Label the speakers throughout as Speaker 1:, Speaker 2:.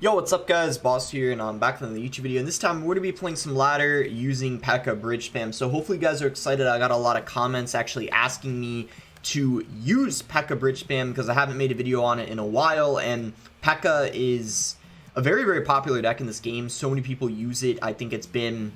Speaker 1: Yo, what's up guys, Boss here, and I'm back in the YouTube video, and this time we're going to be playing some ladder using PEKKA bridge spam. So hopefully you guys are excited. I got a lot of comments actually asking me to use PEKKA bridge spam because I haven't made a video on it in a while, and PEKKA is a very, very popular deck in this game. So many people use it. I think it's been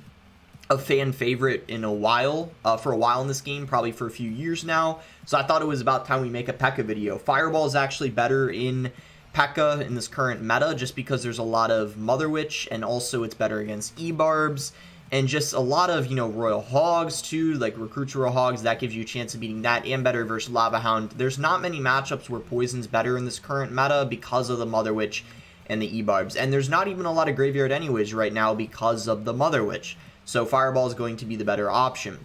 Speaker 1: a fan favorite in a while, for a while in this game, probably for a few years now. So I thought it was about time we make a PEKKA video. Fireball is actually better in PEKKA in this current meta just because there's a lot of Mother Witch, and also it's better against ebarbs and just a lot of, you know, Royal Hogs too, like Recruits Royal Hogs. That gives you a chance of beating that, and better versus Lava Hound. There's not many matchups where Poison's better in this current meta because of the Mother Witch and the ebarbs, and there's not even a lot of Graveyard anyways right now because of the Mother Witch. So Fireball is going to be the better option.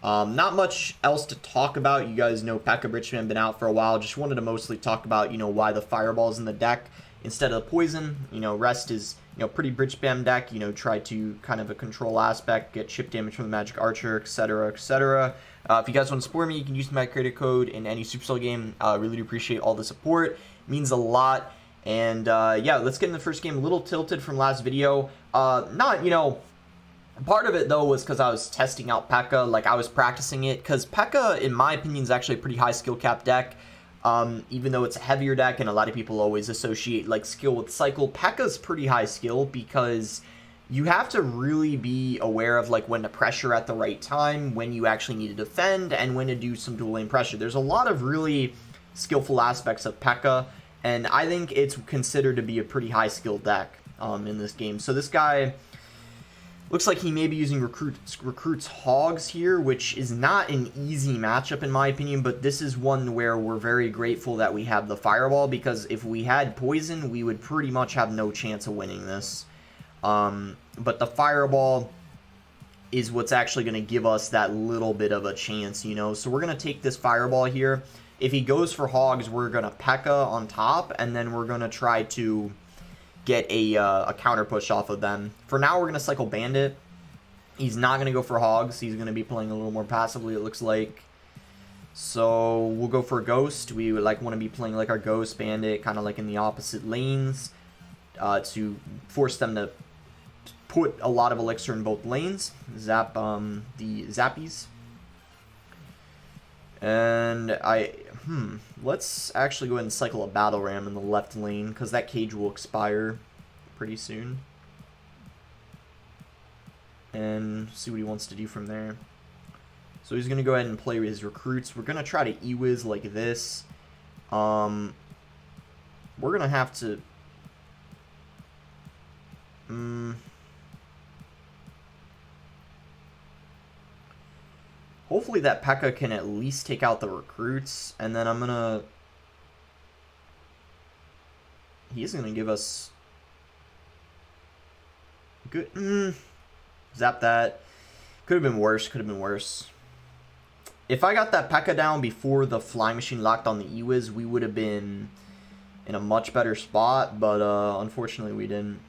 Speaker 1: Not much else to talk about. You guys know PEKKA bridge spam been out for a while. Just wanted to mostly talk about, you know, why the Fireball is in the deck instead of the Poison. You know, rest is, you know, pretty bridge spam deck. You know, try to kind of a control aspect, get chip damage from the Magic Archer, etc., etc. If you guys want to support me, you can use my creator code in any Supercell game. Really do appreciate all the support. It means a lot. And yeah, let's get in the first game. A little tilted from last video. Not, you know, part of it though was because I was testing out PEKKA, like I was practicing it, because PEKKA in my opinion is actually a pretty high skill cap deck. Even though it's a heavier deck and a lot of people always associate like skill with cycle, PEKKA's pretty high skill because you have to really be aware of like when to pressure at the right time, when you actually need to defend, and when to do some dual lane pressure. There's a lot of really skillful aspects of PEKKA, and I think it's considered to be a pretty high skill deck in this game. So this guy looks like he may be using Recruits Hogs here, which is not an easy matchup in my opinion, but this is one where we're very grateful that we have the Fireball, because if we had Poison, we would pretty much have no chance of winning this. But the Fireball is what's actually going to give us that little bit of a chance, you know? So we're going to take this Fireball here. If he goes for Hogs, we're going to PEKKA on top, and then we're going to try to get a counter push off of them. For now, we're going to cycle Bandit. He's not going to go for Hogs. He's going to be playing a little more passively, it looks like. So we'll go for a Ghost. We would like want to be playing like our Ghost Bandit, kind of like in the opposite lanes, to force them to put a lot of Elixir in both lanes. Zap the Zappies. And let's actually go ahead and cycle a Battle Ram in the left lane, because that cage will expire pretty soon. And see what he wants to do from there. So he's going to go ahead and play his Recruits. We're going to try to E-Wiz like this. We're going to have to hopefully that PEKKA can at least take out the Recruits, and then I'm gonna... He's gonna give us... Good... Zap that. Could have been worse, could have been worse. If I got that PEKKA down before the Flying Machine locked on the E-Wiz, we would have been in a much better spot, but unfortunately we didn't.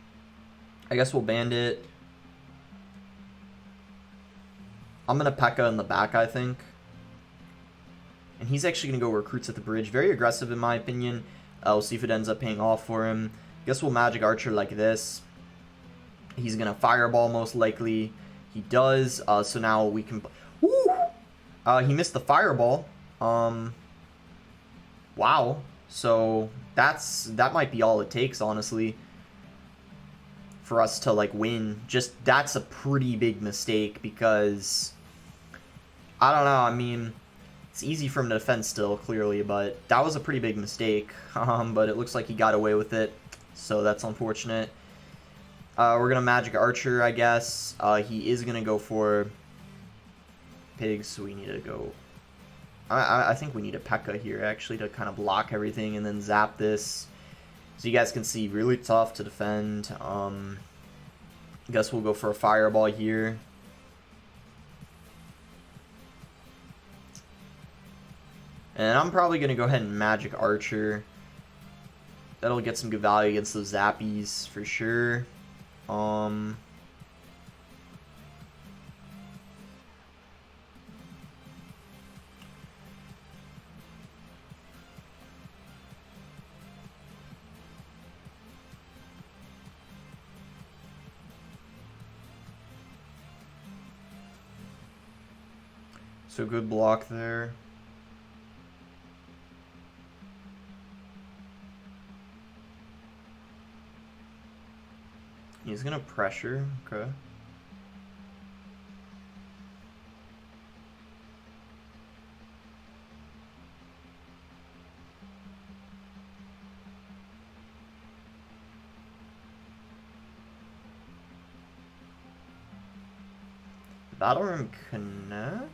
Speaker 1: I guess we'll Bandit. I'm going to PEKKA in the back, I think. And he's actually going to go Recruits at the bridge. Very aggressive, in my opinion. We'll see if it ends up paying off for him. Guess we'll Magic Archer like this. He's going to Fireball, most likely. He does. So now we can... Woo! He missed the Fireball. Wow. So that might be all it takes, honestly, for us to like win. Just that's a pretty big mistake, because I don't know, I mean, it's easy for him to defend still, clearly, but that was a pretty big mistake. But it looks like he got away with it, so that's unfortunate. We're gonna Magic Archer, I guess. He is gonna go for Pigs, so we need to go... I think we need a PEKKA here, actually, to kind of block everything and then zap this. So you guys can see, really tough to defend. I guess we'll go for a Fireball here. And I'm probably going to go ahead and Magic Archer. That'll get some good value against those Zappies, for sure. So good block there. He's gonna pressure, okay. Battle Ram connects.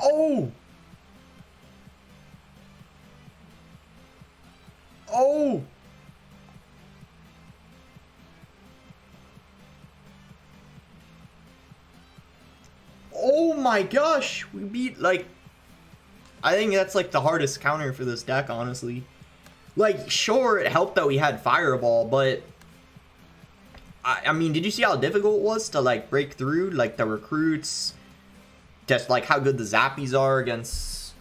Speaker 1: Oh! Oh! Oh my gosh! We beat, like... I think that's, like, the hardest counter for this deck, honestly. Like, sure, it helped that we had Fireball, but... I mean, did you see how difficult it was to, like, break through? Like, the recruits... Just, like, how good the Zappies are against...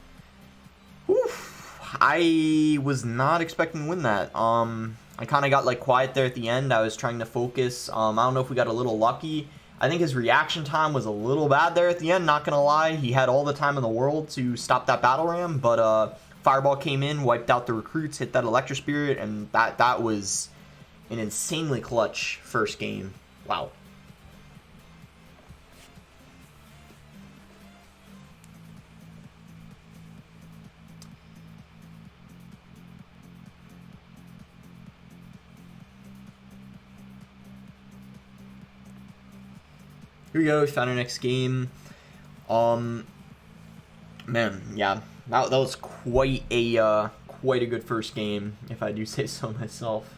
Speaker 1: Oof. I was not expecting to win that. I kind of got, like, quiet there at the end. I was trying to focus. I don't know if we got a little lucky. I think his reaction time was a little bad there at the end, not gonna lie. He had all the time in the world to stop that Battle Ram, but Fireball came in, wiped out the recruits, hit that Electro Spirit, and that was an insanely clutch first game. Wow. Here we go, we found our next game. Man, yeah, that was quite a good first game, if I do say so myself.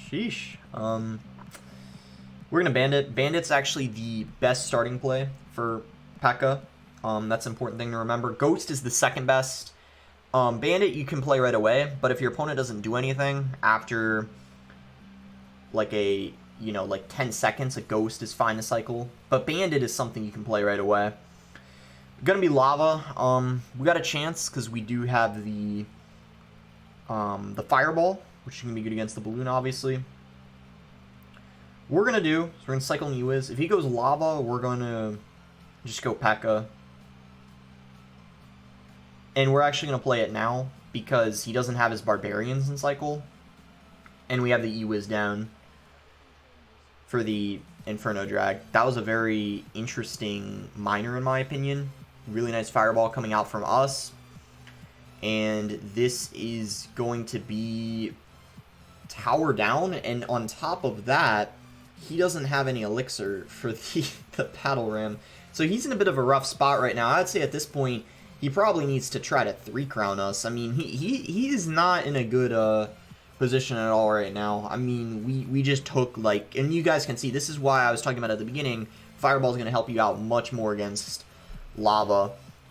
Speaker 1: Sheesh. We're gonna Bandit. Bandit's actually the best starting play for PEKKA. That's an important thing to remember. Ghost is the second best. Bandit you can play right away, but if your opponent doesn't do anything after like a, you know, like 10 seconds, a Ghost is fine to cycle. But Bandit is something you can play right away. Gonna be Lava. We got a chance because we do have the Fireball, which can be good against the Balloon, obviously. We're gonna do, so we're gonna cycle Newiz. If he goes Lava, we're gonna just go PEKKA. And we're actually gonna play it now because he doesn't have his Barbarians in cycle. And we have the Ewiz down for the Inferno Drag. That was a very interesting minor in my opinion. Really nice Fireball coming out from us. And this is going to be Tower down, and on top of that, he doesn't have any Elixir for the Battle Ram. So he's in a bit of a rough spot right now. I'd say at this point, he probably needs to try to 3-crown us. I mean, he is not in a good position at all right now. I mean, we just took, like, and you guys can see, this is why I was talking about at the beginning, Fireball is going to help you out much more against Lava.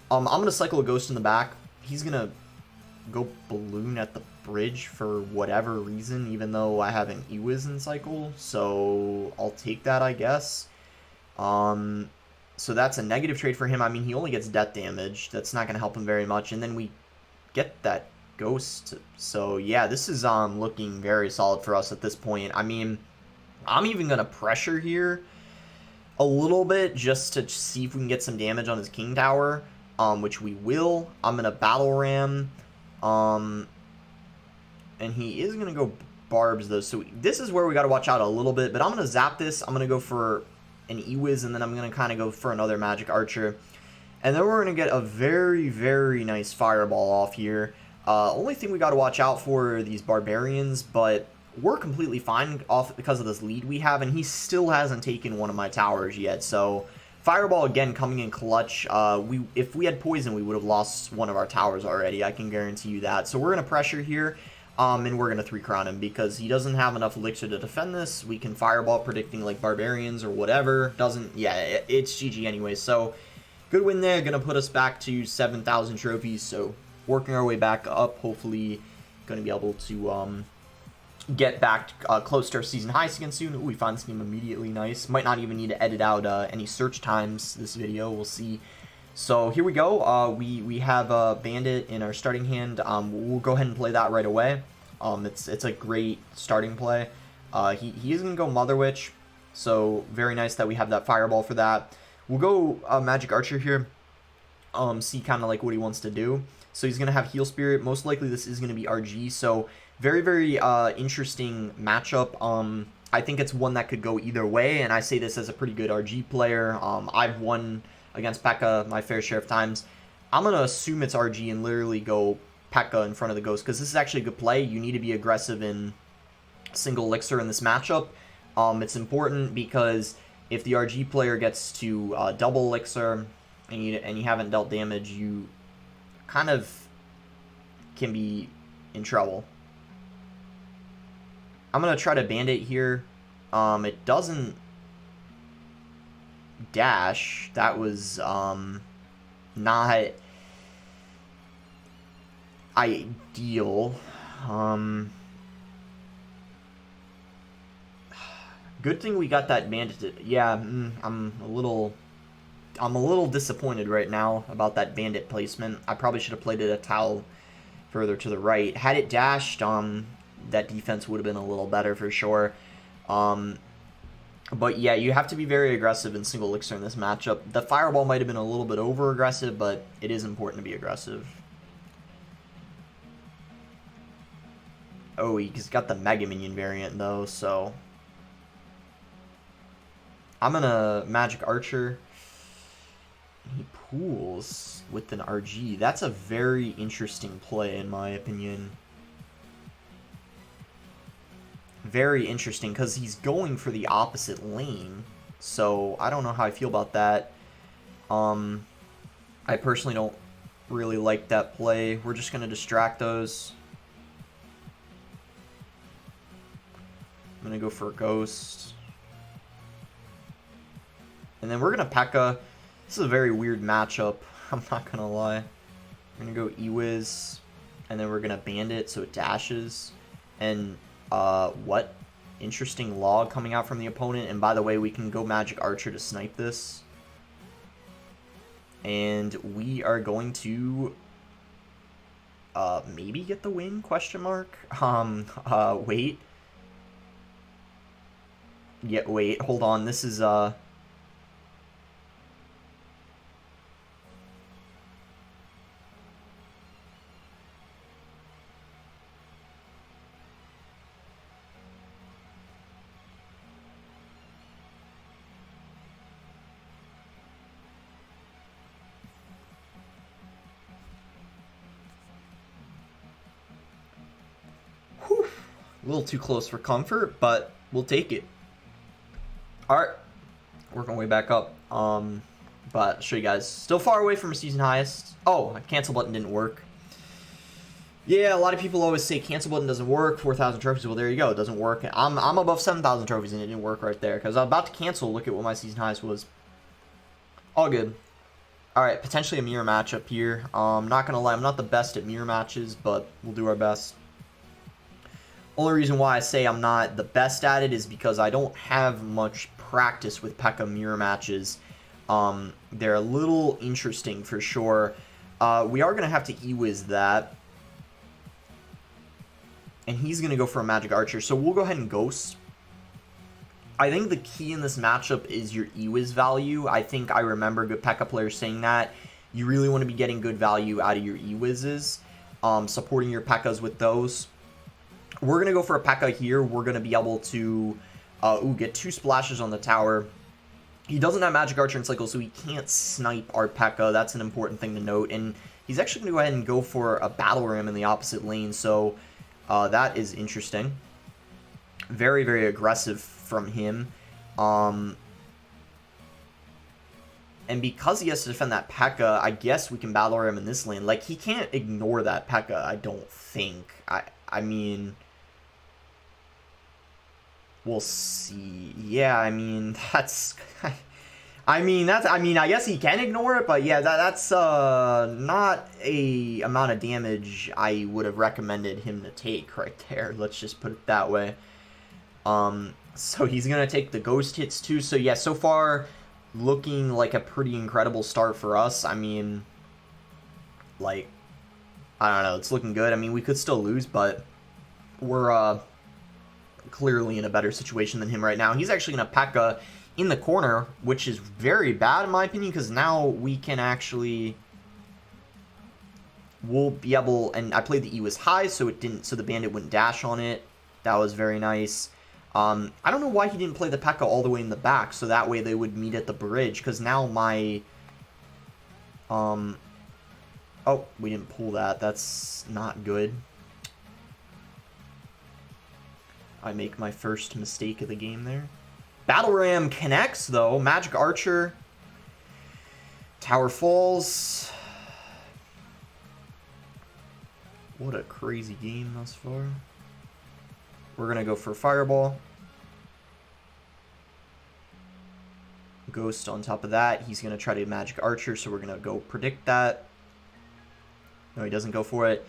Speaker 1: I'm going to cycle a Ghost in the back. He's going to go Balloon at the bridge for whatever reason, even though I have an Ewiz in cycle, so I'll take that, I guess. So that's a negative trade for him. I mean, he only gets death damage. That's not going to help him very much, and then we get that Ghost. So yeah, this is looking very solid for us at this point. I mean, I'm even going to pressure here a little bit just to see if we can get some damage on his King Tower, which we will. I'm going to Battle Ram, and he is going to go Barbs, though. So this is where we got to watch out a little bit. But I'm going to zap this. I'm going to go for an Ewiz, and then I'm going to kind of go for another Magic Archer. And then we're going to get a very, very nice Fireball off here. Only thing we got to watch out for are these Barbarians, but we're completely fine off because of this lead we have, and he still hasn't taken one of my towers yet. So Fireball, again, coming in clutch. If we had Poison, we would have lost one of our towers already. I can guarantee you that. So we're going to pressure here. And we're going to 3-crown him because he doesn't have enough Elixir to defend this. We can Fireball predicting like Barbarians or whatever. Doesn't, yeah, it's GG anyway. So good win there. Going to put us back to 7,000 trophies. So working our way back up. Hopefully going to be able to get back close to our season highs again soon. Ooh, we find this game immediately. Nice. Might not even need to edit out any search times this video. We'll see. So here we go. We have a Bandit in our starting hand. We'll go ahead and play that right away. It's a great starting play. He is going to go Mother Witch. So very nice that we have that Fireball for that. We'll go Magic Archer here. See kind of like what he wants to do. So he's going to have Heal Spirit. Most likely this is going to be RG. So very, very interesting matchup. I think it's one that could go either way. And I say this as a pretty good RG player. I've won against P.E.K.K.A my fair share of times. I'm going to assume it's RG and literally go P.E.K.K.A in front of the Ghost, because this is actually a good play. You need to be aggressive in single elixir in this matchup. It's important because if the RG player gets to double elixir and you haven't dealt damage, you kind of can be in trouble. I'm going to try to Bandit here. It doesn't dash. That was not ideal. Good thing we got that Bandit. Yeah, I'm a little disappointed right now about that Bandit placement. I probably should have played it a towel further to the right. Had it dashed, that defense would have been a little better for sure. But yeah, you have to be very aggressive in single elixir in this matchup. The Fireball might have been a little bit over aggressive, but it is important to be aggressive. Oh, he's got the Mega Minion variant though, so I'm gonna Magic Archer. He pools with an RG. That's a very interesting play in my opinion. Very interesting, because he's going for the opposite lane. So I don't know how I feel about that. I personally don't really like that play. We're just going to distract those. I'm going to go for a Ghost. And then we're going to P.E.K.K.A. This is a very weird matchup. I'm not going to lie. We're going to go E-Wiz. And then we're going to Bandit so it dashes. And what interesting log coming out from the opponent. And by the way, we can go Magic Archer to snipe this. And we are going to maybe get the win, question mark. Wait. Yeah, wait, hold on. This is a little too close for comfort, but we'll take it. Alright, working our way back up. But I'll show you guys. Still far away from a season highest. Oh, a cancel button didn't work. Yeah, a lot of people always say cancel button doesn't work. 4,000 trophies. Well, there you go. It doesn't work. I'm above 7,000 trophies and it didn't work right there. Because I was about to cancel. Look at what my season highest was. All good. Alright, potentially a mirror matchup here. Not going to lie, I'm not the best at mirror matches, but we'll do our best. Only reason why I say I'm not the best at it is because I don't have much practice with P.E.K.K.A mirror matches. They're a little interesting for sure. We are going to have to E-Wiz that. And he's going to go for a Magic Archer. So we'll go ahead and Ghost. I think the key in this matchup is your E-Wiz value. I think I remember good P.E.K.K.A players saying that. You really want to be getting good value out of your E-Wizes. Supporting your P.E.K.K.As with those. We're going to go for a P.E.K.K.A here. We're going to be able to get 2 splashes on the tower. He doesn't have Magic Archer and Cycle, so he can't snipe our P.E.K.K.A. That's an important thing to note. And he's actually going to go ahead and go for a Battle Ram in the opposite lane. So that is interesting. Very, very aggressive from him. And because he has to defend that P.E.K.K.A, I guess we can Battle Ram in this lane. Like, he can't ignore that P.E.K.K.A, I don't think. I mean, we'll see. Yeah, I mean, that's... I mean, I guess he can ignore it, but yeah, that's not a amount of damage I would have recommended him to take right there. Let's just put it that way. So he's gonna take the ghost hits too. So yeah, so far looking like a pretty incredible start for us. I mean, like, I don't know, it's looking good. I mean, we could still lose, but we're clearly in a better situation than him right now. He's actually gonna PEKKA in the corner, which is very bad in my opinion, because now we can actually, we'll be able, and I played the E was high, so it didn't, so the bandit wouldn't dash on it. That was very nice. I don't know why he didn't play the PEKKA all the way in the back, so that way they would meet at the bridge, because now my, oh, we didn't pull that. That's not good. I make my first mistake of the game there. Battle Ram connects, though. Magic Archer. Tower falls. What a crazy game thus far. We're going to go for Fireball. Ghost on top of that. He's going to try to Magic Archer, so we're going to go predict that. No, he doesn't go for it.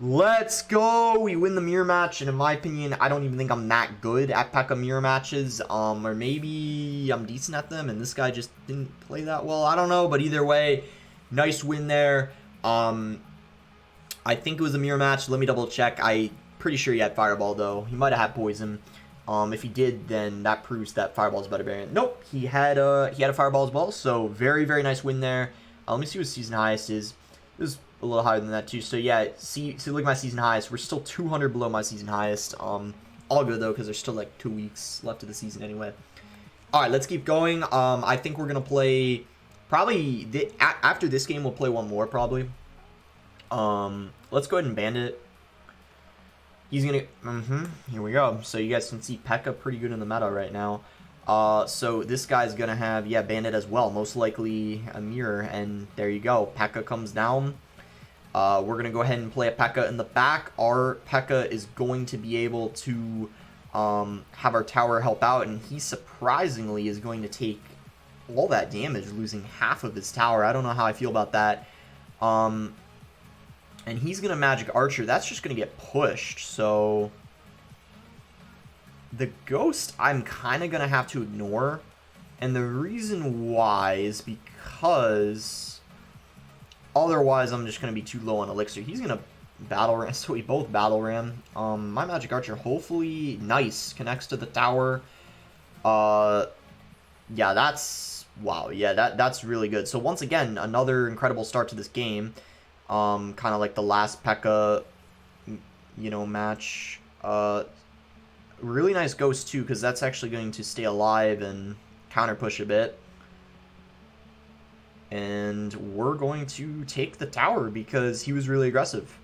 Speaker 1: Let's go! We win the mirror match, and in my opinion, I don't even think I'm that good at PEKKA mirror matches, or maybe I'm decent at them, and this guy just didn't play that well. I don't know, but either way, nice win there. I think it was a mirror match. Let me double check. I'm pretty sure he had Fireball, though. He might have had Poison. If he did, then that proves that Fireball's a better variant. Nope, he had a Fireball as well, so very, very nice win there. Let me see what season highest is. It was a little higher than that too. So yeah, see look at my season highest. We're still 200 below my season highest. All good though, because there's still like 2 weeks left of the season anyway. All right, let's keep going. I think we're gonna play probably after this game. We'll play one more probably. Let's go ahead and bandit. He's gonna here we go. So you guys can see PEKKA pretty good in the meta right now. So this guy's gonna have, yeah, bandit as well, most likely a mirror, and there you go. PEKKA comes down. We're gonna go ahead and play a PEKKA in the back. Our PEKKA is going to be able to have our tower help out, and he surprisingly is going to take all that damage, losing half of his tower. I don't know how I feel about that. And he's gonna Magic Archer. That's just gonna get pushed, so the ghost I'm kind of going to have to ignore, and the reason why is because otherwise I'm just going to be too low on elixir. He's going to battle ram, so we both battle ram. My Magic Archer, hopefully, nice, connects to the tower. Yeah, that's, wow, yeah, that's really good. So once again, another incredible start to this game. Kind of like the last PEKKA, you know, match. Really nice ghost too, because that's actually going to stay alive and counter push a bit. And we're going to take the tower because he was really aggressive.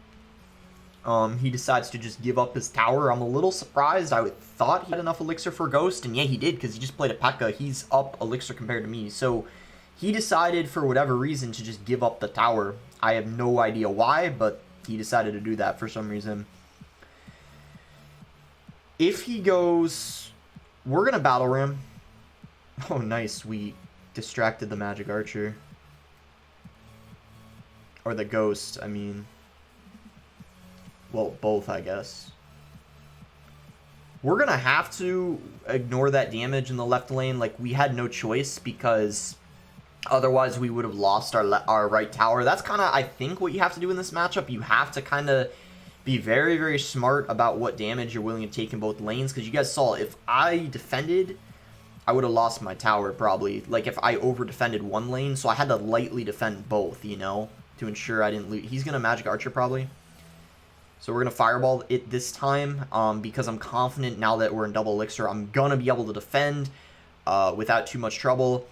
Speaker 1: He decides to just give up his tower. I'm a little surprised. I thought he had enough elixir for ghost, and yeah, he did, because he just played a PEKKA. He's up elixir compared to me. So he decided for whatever reason to just give up the tower. I have no idea why, but he decided to do that for some reason. If he goes, we're going to battle ram. Oh, nice. We distracted the Magic Archer. Or the ghost, I mean. Well, both, I guess. We're going to have to ignore that damage in the left lane. Like, we had no choice because otherwise we would have lost our right tower. That's kind of, I think, what you have to do in this matchup. You have to kind of be very, very smart about what damage you're willing to take in both lanes, because you guys saw, if I defended, I would have lost my tower probably. Like, if I over-defended one lane, so I had to lightly defend both, you know, to ensure I didn't lose. He's going to Magic Archer probably. So we're going to Fireball it this time, because I'm confident now that we're in double elixir, I'm going to be able to defend without too much trouble.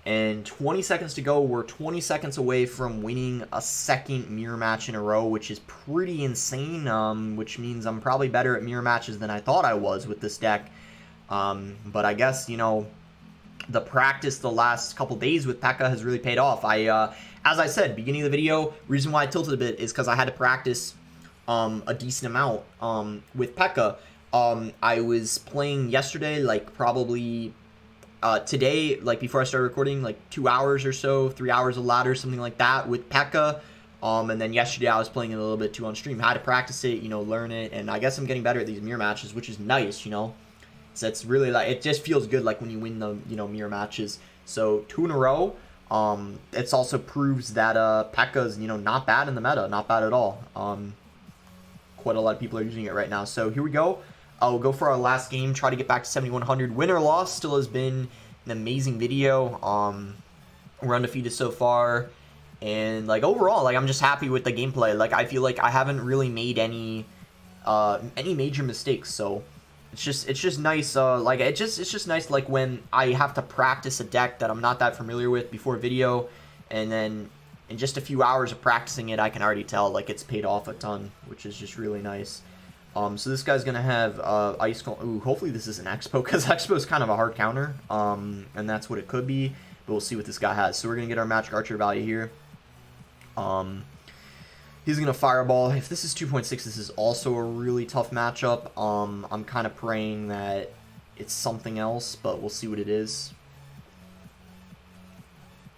Speaker 1: And 20 seconds to go. We're 20 seconds away from winning a second mirror match in a row, which is pretty insane, which means I'm probably better at mirror matches than I thought I was with this deck. But I guess, you know, the practice the last couple days with PEKKA has really paid off. As I said, beginning of the video, reason why I tilted a bit is because I had to practice a decent amount with PEKKA. I was playing yesterday, like, probably today, like before I started recording, like 2 hours or so, 3 hours of ladder, something like that with PEKKA. And then yesterday I was playing it a little bit too on stream. Had to practice it, you know, learn it, and I guess I'm getting better at these mirror matches, which is nice, you know. So it's really like, it just feels good like when you win the, you know, mirror matches. So 2 in a row. It also proves that PEKKA's, you know, not bad in the meta, not bad at all. Quite a lot of people are using it right now. So here we go. I'll go for our last game, try to get back to 7,100. Win or loss, still has been an amazing video. We're undefeated so far, and like overall, like I'm just happy with the gameplay. Like I feel like I haven't really made any major mistakes, so it's just nice. Like it's just nice like when I have to practice a deck that I'm not that familiar with before video, and then in just a few hours of practicing it, I can already tell like it's paid off a ton, which is just really nice. So this guy's gonna have Ice. Ooh, hopefully this is an Expo, because Expo is kind of a hard counter, and that's what it could be. But we'll see what this guy has. So we're gonna get our Magic Archer value here. He's gonna Fireball. If this is 2.6, this is also a really tough matchup. I'm kind of praying that it's something else, but we'll see what it is.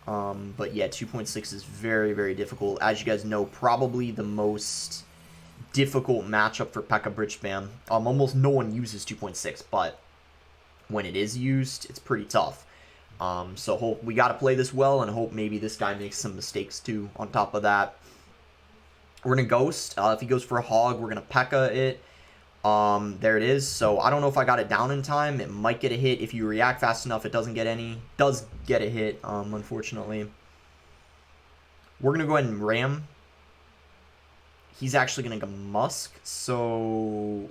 Speaker 1: But yeah, 2.6 is very, very difficult. As you guys know, probably the most difficult matchup for PEKKA Bridge Spam. Almost no one uses 2.6, but when it is used, it's pretty tough. So we got to play this well, and hope maybe this guy makes some mistakes too. On top of that, we're gonna Ghost. If he goes for a Hog, we're gonna PEKKA it. There it is. So I don't know if I got it down in time. It might get a hit if you react fast enough. It doesn't get any. Does get a hit, unfortunately. We're gonna go ahead and Ram. He's actually going to go Musk, so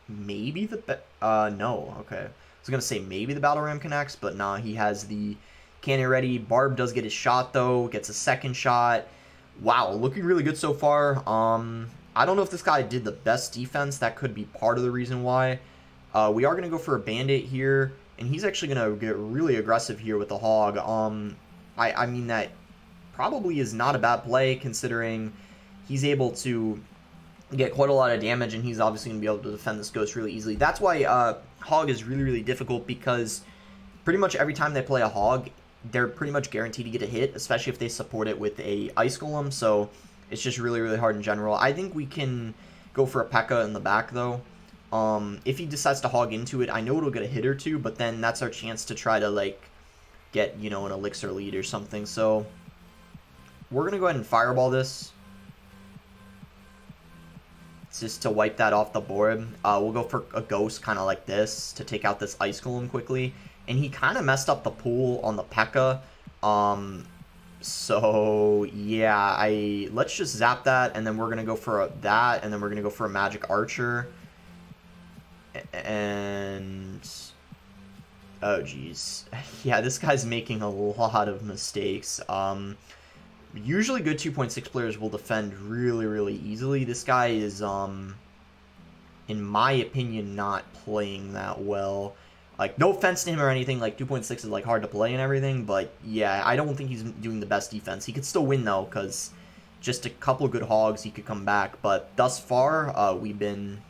Speaker 1: maybe the... no, okay. I was going to say maybe the Battle Ram connects, but nah, he has the cannon ready. Barb does get his shot, though, gets a second shot. Wow, looking really good so far. I don't know if this guy did the best defense. That could be part of the reason why. We are going to go for a Bandit here, and he's actually going to get really aggressive here with the Hog. I mean, that probably is not a bad play, considering he's able to get quite a lot of damage, and he's obviously going to be able to defend this Ghost really easily. That's why Hog is really, really difficult, because pretty much every time they play a Hog, they're pretty much guaranteed to get a hit, especially if they support it with a Ice Golem, so it's just really, really hard in general. I think we can go for a PEKKA in the back, though. If he decides to Hog into it, I know it'll get a hit or two, but then that's our chance to try to, like, get, you know, an Elixir lead or something, so we're going to go ahead and Fireball this. It's just to wipe that off the board. We'll go for a Ghost kind of like this to take out this Ice Golem quickly. And he kind of messed up the pool on the PEKKA. So, yeah, let's just zap that. And then we're going to go for that. And then we're going to go for a Magic Archer. And... oh, jeez. Yeah, this guy's making a lot of mistakes. Usually good 2.6 players will defend really, really easily. This guy is, in my opinion, not playing that well. Like, no offense to him or anything, like, 2.6 is, like, hard to play and everything, but, yeah, I don't think he's doing the best defense. He could still win, though, because just a couple of good Hogs, he could come back. But thus far, we've been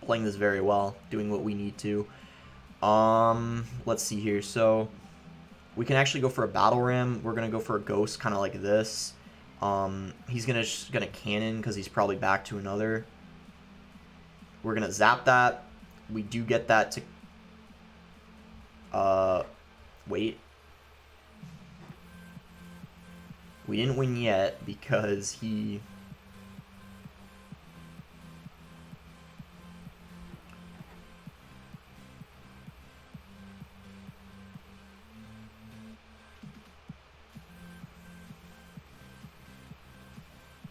Speaker 1: playing this very well, doing what we need to. Let's see here, so... we can actually go for a Battle Ram. We're going to go for a Ghost, kind of like this. He's gonna Cannon, because he's probably back to another. We're going to zap that. We do get that to... wait. We didn't win yet, because he...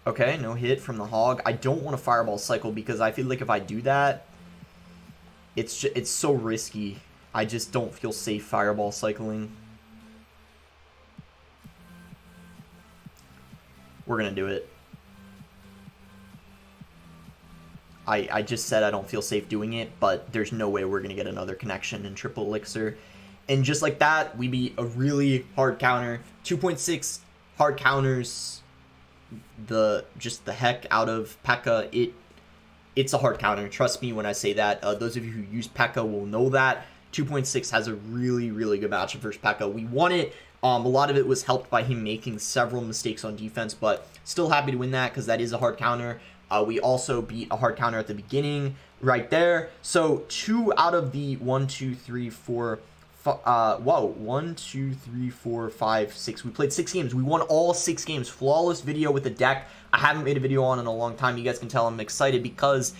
Speaker 1: okay, no hit from the Hog. I don't want to Fireball cycle, because I feel like if I do that, it's so risky. I just don't feel safe Fireball cycling. We're going to do it. I just said I don't feel safe doing it, but there's no way we're going to get another connection in triple Elixir. And just like that, we beat a really hard counter. 2.6 hard counters just the heck out of PEKKA. it's a hard counter. Trust me when I say that. Those of you who use PEKKA will know that. 2.6 has a really, really good matchup versus PEKKA. We won it. A lot of it was helped by him making several mistakes on defense, but still happy to win that because that is a hard counter. We also beat a hard counter at the beginning right there. So 2 out of the 1, 2, 3, 4, 1, 2, 3, 4, 5, 6. We played 6 games. We won all 6 games. Flawless video with the deck. I haven't made a video on in a long time. You guys can tell I'm excited because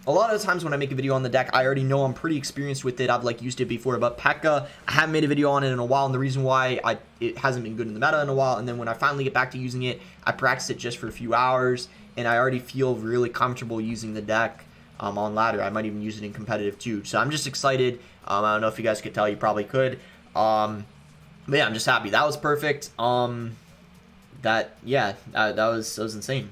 Speaker 1: a lot of the times when I make a video on the deck, I already know I'm pretty experienced with it. I've like used it before, but PEKKA, I haven't made a video on it in a while, and the reason why it hasn't been good in the meta in a while, and then when I finally get back to using it, I practice it just for a few hours, and I already feel really comfortable using the deck on ladder. I might even use it in competitive too, so I'm just excited. I don't know if you guys could tell, you probably could. But yeah, I'm just happy. That was perfect. That was insane.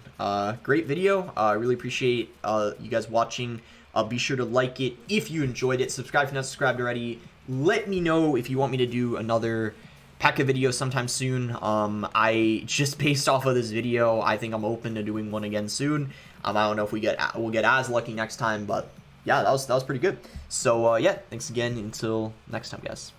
Speaker 1: Great video. I really appreciate you guys watching. Be sure to like it if you enjoyed it. Subscribe if you're not subscribed already. Let me know if you want me to do another PEKKA video sometime soon. I just based off of this video, I think I'm open to doing one again soon. I don't know if we'll get as lucky next time, but yeah, that was pretty good. So yeah, thanks again. Until next time, guys.